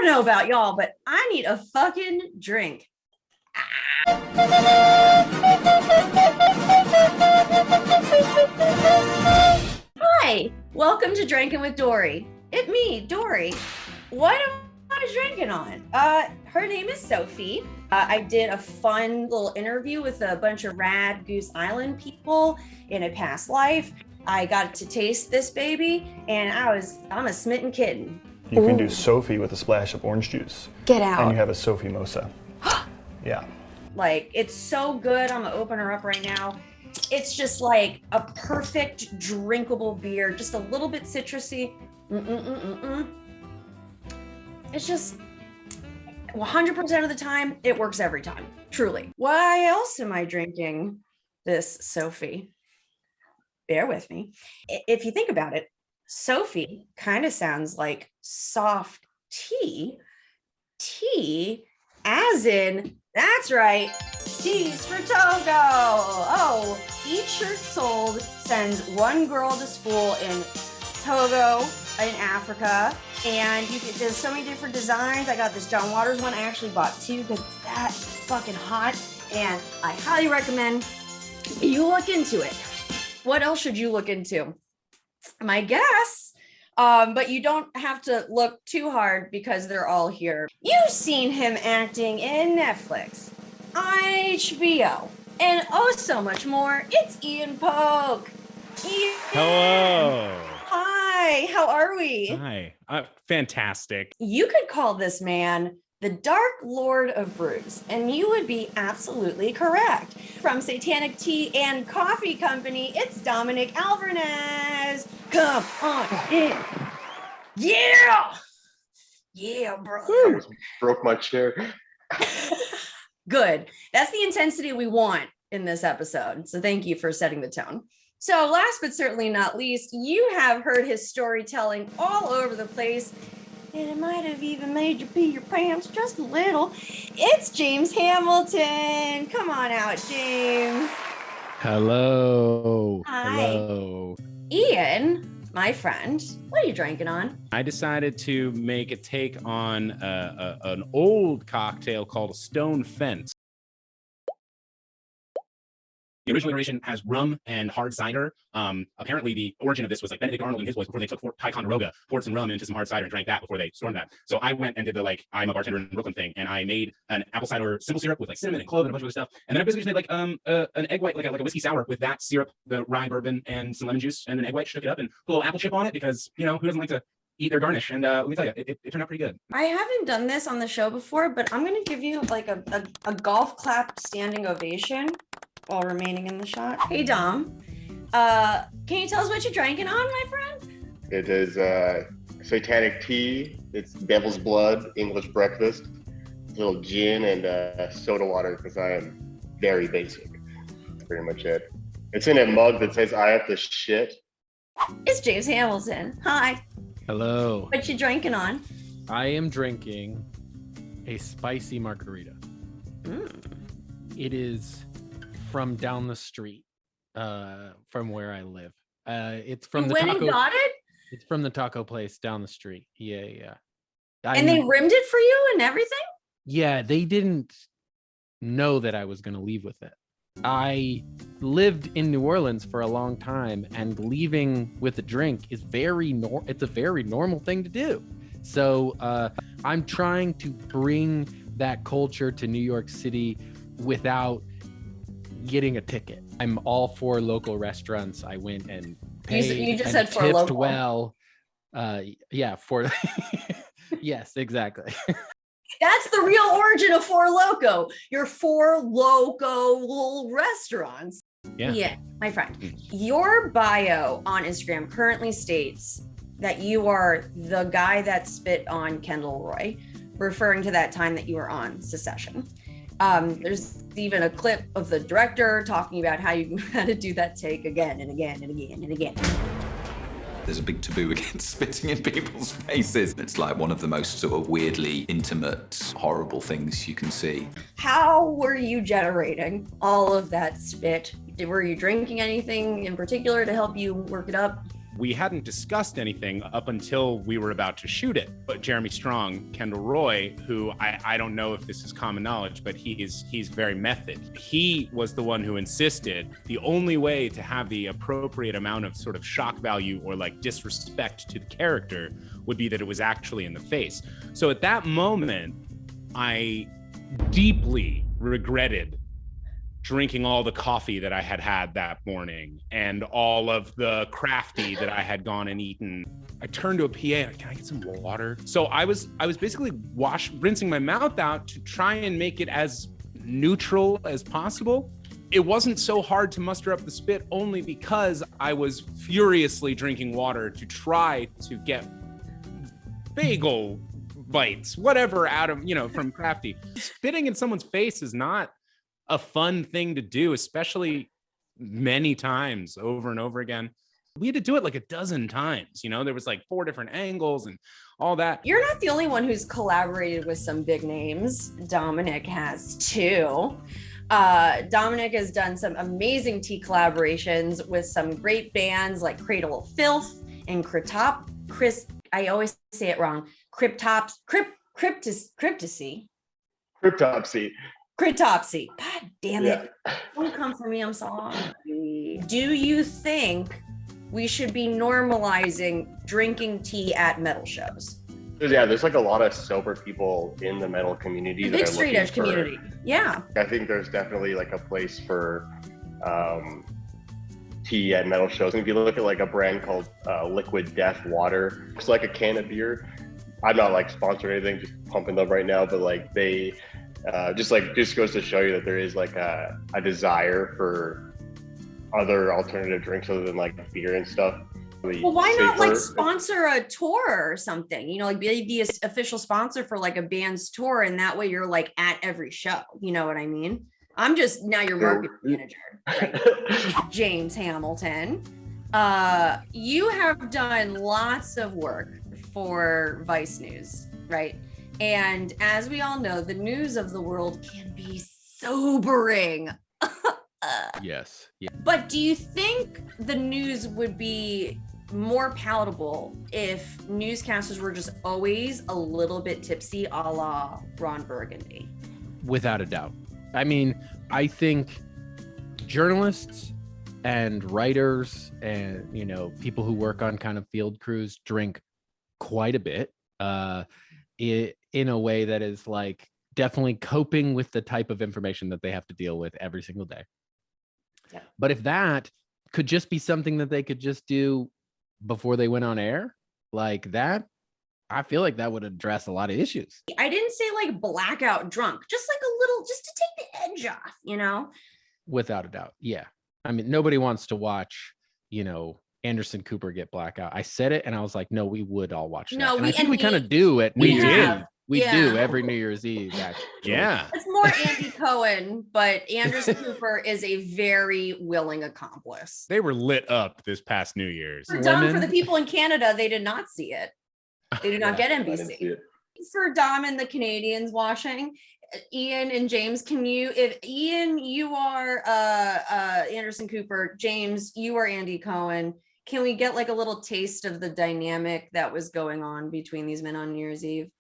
don't know about y'all, but I need a fucking drink. Hi, welcome to Drinking with Dory. It's me, Dory. What am I drinking on? Her name is Sophie. I did a fun little interview with a bunch of rad Goose Island people in a past life. I got to taste this baby, and I'm a smitten kitten. You can do Sophie with a splash of orange juice. Get out. And you have a Sophie Mosa. Yeah. Like, it's so good. I'm gonna open her up right now. It's just like a perfect drinkable beer, just a little bit citrusy. It's just 100% of the time, it works every time, truly. Why else am I drinking this Sophie? Bear with me. If you think about it, Sophie kind of sounds like soft tea. Tea, as in, that's right, T's for Togo. Oh, each shirt sold sends one girl to school in Togo, in Africa. And there's so many different designs. I got this John Waters one. I actually bought two because it's that fucking hot. And I highly recommend you look into it. What else should you look into? My guess, but you don't have to look too hard because they're all here. You've seen him acting in Netflix, HBO, and oh so much more. It's Ian Poake. Ian. Hello. Hi, how are we? Hi, fantastic. You could call this man the Dark Lord of Brews, and you would be absolutely correct. From Satanic Tea and Coffee Company, it's Dominic Alvernaz. Come on in. Yeah! Yeah, bro. Broke my chair. Good. That's the intensity we want in this episode. So thank you for setting the tone. So last but certainly not least, you have heard his storytelling all over the place, and it might have even made you pee your pants just a little. It's James Hamilton. Come on out, James. Hello. Hi. Hello. Ian, my friend, what are you drinking on? I decided to make a take on an old cocktail called a Stone Fence. The original iteration has rum and hard cider. Apparently, the origin of this was like Benedict Arnold and his boys before they took Ticonderoga, poured some rum into some hard cider and drank that before they stormed that. So I went and did the I'm a bartender in Brooklyn thing, and I made an apple cider simple syrup with like cinnamon and clove and a bunch of other stuff. And then I basically just made like an egg white, like a whiskey sour with that syrup, the rye bourbon, and some lemon juice, and an egg white. Shook it up and put a little apple chip on it because who doesn't like to eat their garnish? And let me tell you, it turned out pretty good. I haven't done this on the show before, but I'm going to give you like a golf clap standing ovation while remaining in the shot. Hey, Dom, can you tell us what you're drinking on, my friend? It is Satanic Tea. It's devil's blood, English breakfast, a little gin and soda water because I am very basic. That's pretty much it. It's in a mug that says I have to shit. It's James Hamilton. Hi. Hello. What you drinking on? I am drinking a spicy margarita. It is from down the street, from where I live. It's from the taco. You got it? It's from the taco place down the street. Yeah. And they rimmed it for you and everything? Yeah, they didn't know that I was going to leave with it. I lived in New Orleans for a long time, and leaving with a drink is it's a very normal thing to do. So I'm trying to bring that culture to New York City without getting a ticket. I'm all for local restaurants. I went and paid. You just and said for tipped local. Well, yeah, for yes, exactly. That's the real origin of Four Loko. Your Four Loko restaurants. Yeah, my friend. Your bio on Instagram currently states that you are the guy that spit on Kendall Roy, referring to that time that you were on Secession. There's even a clip of the director talking about how you had to do that take again and again and again and again. There's a big taboo against spitting in people's faces. It's like one of the most sort of weirdly intimate, horrible things you can see. How were you generating all of that spit? Were you drinking anything in particular to help you work it up? We hadn't discussed anything up until we were about to shoot it. But Jeremy Strong, Kendall Roy, who I don't know if this is common knowledge, but he's very method. He was the one who insisted the only way to have the appropriate amount of sort of shock value or like disrespect to the character would be that it was actually in the face. So at that moment, I deeply regretted drinking all the coffee that I had had that morning and all of the crafty that I had gone and eaten. I turned to a PA, can I get some water? So I was basically rinsing my mouth out to try and make it as neutral as possible. It wasn't so hard to muster up the spit only because I was furiously drinking water to try to get bagel bites, whatever out of, from crafty. Spitting in someone's face is not a fun thing to do, especially many times over and over again. We had to do it like a dozen times. There was like 4 different angles and all that. You're not the only one who's collaborated with some big names. Dominic has too. Dominic has done some amazing tea collaborations with some great bands like Cradle of Filth and I always say it wrong. Cryptopsy. Cryptopsy. God damn it. Yeah. Don't come for me. I'm sorry. Do you think we should be normalizing drinking tea at metal shows? Yeah, there's like a lot of sober people in the metal community. The big straight edge community. Yeah. I think there's definitely like a place for tea at metal shows. And if you look at like a brand called Liquid Death Water, it's like a can of beer. I'm not like sponsored or anything, just pumping them right now, but like they just goes to show you that there is like a desire for other alternative drinks other than like beer and stuff. Well, why not like sponsor a tour or something? Like be the official sponsor for like a band's tour, and that way you're like at every show. You know what I mean? I'm just now your marketing manager, right? James Hamilton. You have done lots of work for Vice News, right? And as we all know, the news of the world can be sobering. Yes. Yeah. But do you think the news would be more palatable if newscasters were just always a little bit tipsy, a la Ron Burgundy? Without a doubt. I mean, I think journalists and writers and, people who work on kind of field crews drink quite a bit in a way that is like definitely coping with the type of information that they have to deal with every single day. Yeah. But if that could just be something that they could just do before they went on air, like that, I feel like that would address a lot of issues. I didn't say like blackout drunk, just like a little, just to take the edge off, Without a doubt. Yeah. I mean, nobody wants to watch, Anderson Cooper get blackout. I said it and I was like, no, we would all watch that. No, and I think we kind of do at New Year's Eve. We do every New Year's Eve, actually. Yeah. It's more Andy Cohen, but Anderson Cooper is a very willing accomplice. They were lit up this past New Year's. For the people in Canada, they did not see it. They did not get NBC. For Dom and the Canadians watching, Ian and James, if Ian, you are Anderson Cooper, James, you are Andy Cohen, can we get like a little taste of the dynamic that was going on between these men on New Year's Eve?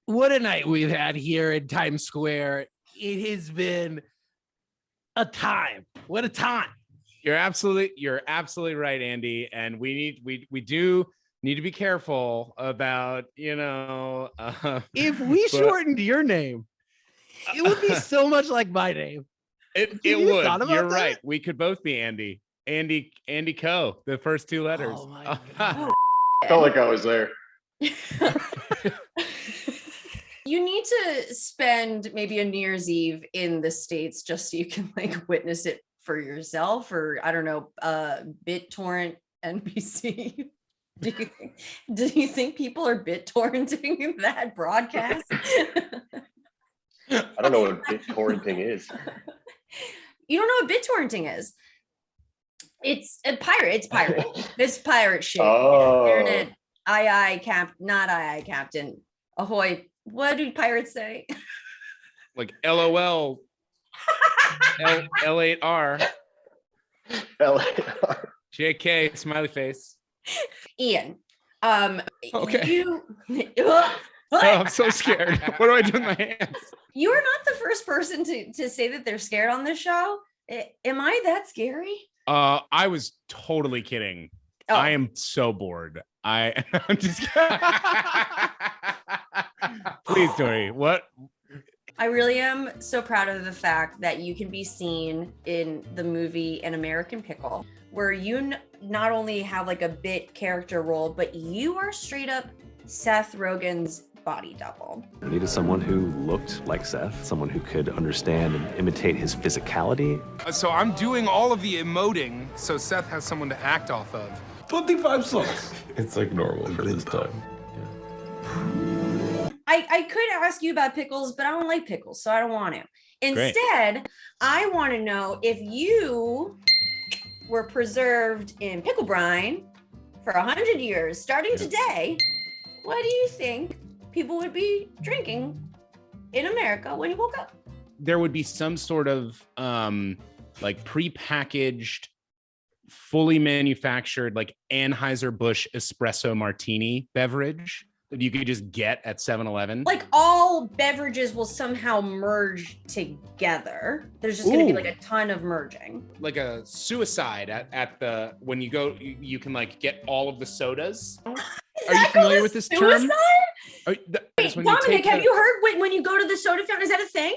What a night we've had here in Times Square. It has been a time. What a time. You're absolutely right, Andy. And we do need to be careful about, if we shortened your name, it would be so much like my name. It would. You're right. We could both be Andy Co. The first 2 letters. Oh my God. I felt like I was there. You need to spend maybe a New Year's Eve in the States just so you can like witness it for yourself, or I don't know, BitTorrent NBC. Do you think people are BitTorrenting that broadcast? I don't know what BitTorrenting is. You don't know what BitTorrenting is? It's a pirate. It's pirate. It's pirate shit. Oh. Internet. Not aye, Captain. Ahoy. What do pirates say? Like LOL. L8R. L8R. JK, smiley face. Ian, Okay. you Oh, I'm so scared. What do I do with my hands? you are not the first person to say that they're scared on this show. Am I that scary? I was totally kidding. Oh. I am so bored. I'm just Please, Dory, what? I really am so proud of the fact that you can be seen in the movie An American Pickle, where you not only have like a bit character role, but you are straight up Seth Rogen's body double. I needed someone who looked like Seth, someone who could understand and imitate his physicality. So I'm doing all of the emoting, so Seth has someone to act off of. 25 songs. It's like normal for this time. I could ask you about pickles, but I don't like pickles, so I don't want to. Instead, I want to know if you were preserved in pickle brine for 100 years, starting today, what do you think people would be drinking in America when you woke up? There would be some sort of like prepackaged, fully manufactured, like Anheuser-Busch espresso martini beverage that you could just get at 7-Eleven. Like all beverages will somehow merge together. There's just going to be like a ton of merging. Like a suicide at the, when you go, you can like get all of the sodas. Are you familiar with this term? Wait, Dominic, have you heard when you go to the soda fountain, is that a thing?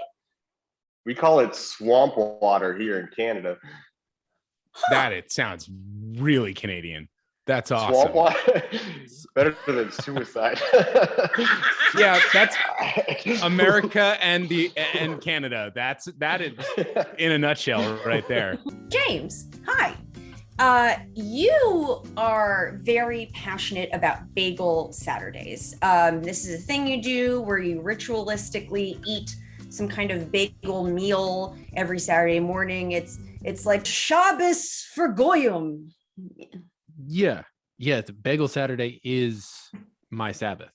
We call it swamp water here in Canada. That it sounds really Canadian. That's awesome. Swamp water, better than suicide. Yeah, that's America and Canada. That is in a nutshell right there. James, hi. You are very passionate about Bagel Saturdays. This is a thing you do where you ritualistically eat some kind of bagel meal every Saturday morning. It's like Shabbos for Goyim. Yeah. The Bagel Saturday is my Sabbath.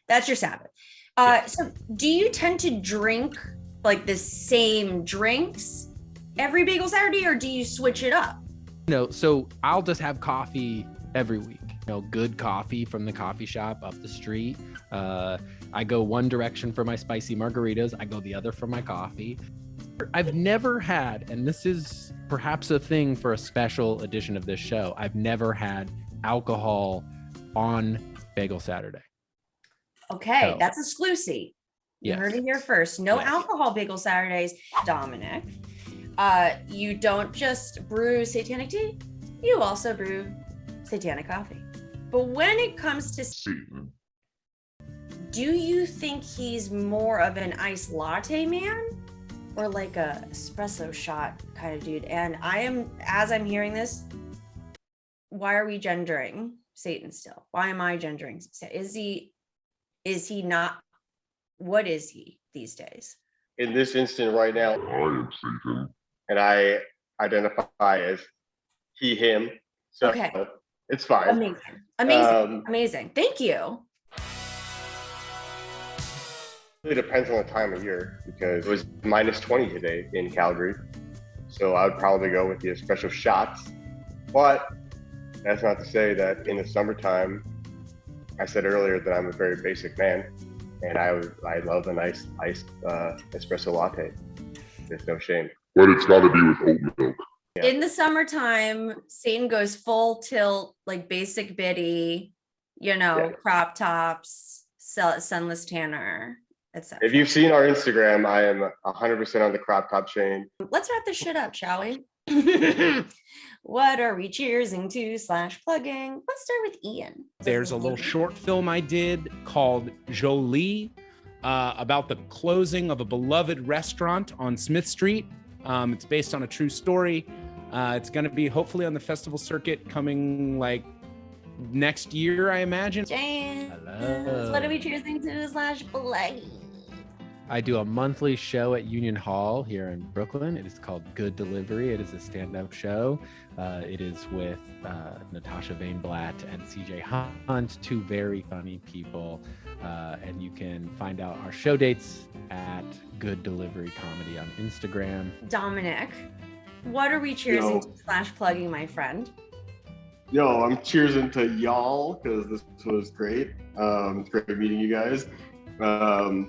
That's your Sabbath. So do you tend to drink like the same drinks every Bagel Saturday, or do you switch it up? No, so I'll just have coffee every week. Good coffee from the coffee shop up the street. I go one direction for my spicy margaritas. I go the other for my coffee. I've never had, and this is perhaps a thing for a special edition of this show, I've never had alcohol on Bagel Saturday. Okay, So, that's exclusive. You heard it here first. No alcohol Bagel Saturdays. Dominic, you don't just brew Satanic Tea, you also brew Satanic Coffee. But when it comes to Satan, do you think he's more of an iced latte man or like a espresso shot kind of dude? And as I'm hearing this, why are we gendering Satan still? Why am I gendering? Is he not? What is he these days? In this instant right now, I am Satan, and I identify as he, him. So Okay. It's fine. Amazing. Thank you. It depends on the time of year, because it was -20 today in Calgary. So I would probably go with the espresso shots. But that's not to say that in the summertime, I said earlier that I'm a very basic man, and I love a nice iced espresso latte. There's no shame. But it's got to be with oat milk. Yeah. In the summertime, Satan goes full tilt, like basic biddy, crop tops, sunless tanner, etc. If you've seen our Instagram, I am 100% on the crop top chain. Let's wrap this shit up, shall we? What are we cheersing to / plugging? Let's start with Ian. There's a little short film I did called Jolie about the closing of a beloved restaurant on Smith Street. It's based on a true story. It's going to be hopefully on the festival circuit coming like next year, I imagine. James, Hello. what are we cheersing to / plugging? I do a monthly show at Union Hall here in Brooklyn. It is called Good Delivery. It is a stand-up show. It is with Natasha Vainblatt and CJ Hunt, two very funny people. And you can find out our show dates at Good Delivery Comedy on Instagram. Dominic, what are we cheersing to / plugging, my friend? Yo, I'm cheersing to y'all because this was great. It's great meeting you guys. We're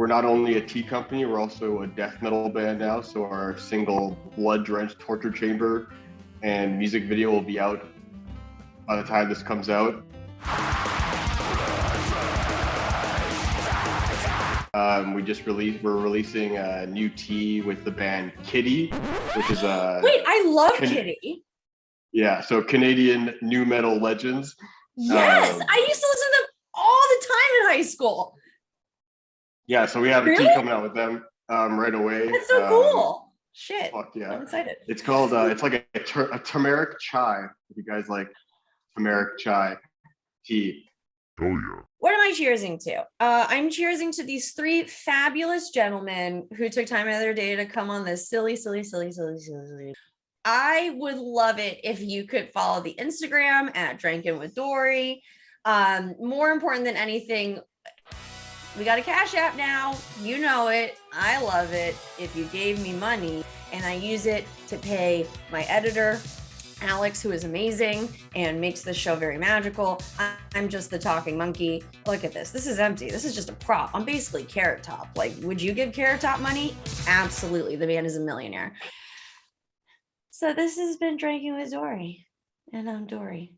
not only a tea company, we're also a death metal band now. So our single Blood Drenched Torture Chamber and music video will be out by the time this comes out. We're releasing a new tea with the band Kitty, which is a Wait, I love Kitty. Yeah, so Canadian new metal legends. Yes, I used to listen to them all the time in high school. Yeah, so we have a tea Really? coming out with them right away. That's so cool. Shit. Fuck yeah. I'm excited. It's called, it's like a turmeric chai. If you guys like turmeric chai tea. Oh yeah. What am I cheersing to? I'm cheersing to these three fabulous gentlemen who took time out of their day to come on this silly. I would love it if you could follow the Instagram at Drankin with Dory. More important than anything, we got a Cash App now. You know it. I love it. If you gave me money and I use it to pay my editor, Alex, who is amazing and makes this show very magical. I'm just the talking monkey. Look at this. This is empty. This is just a prop. I'm basically Carrot Top. Like, would you give Carrot Top money? Absolutely. The man is a millionaire. So this has been Drinking with Dory, and I'm Dory.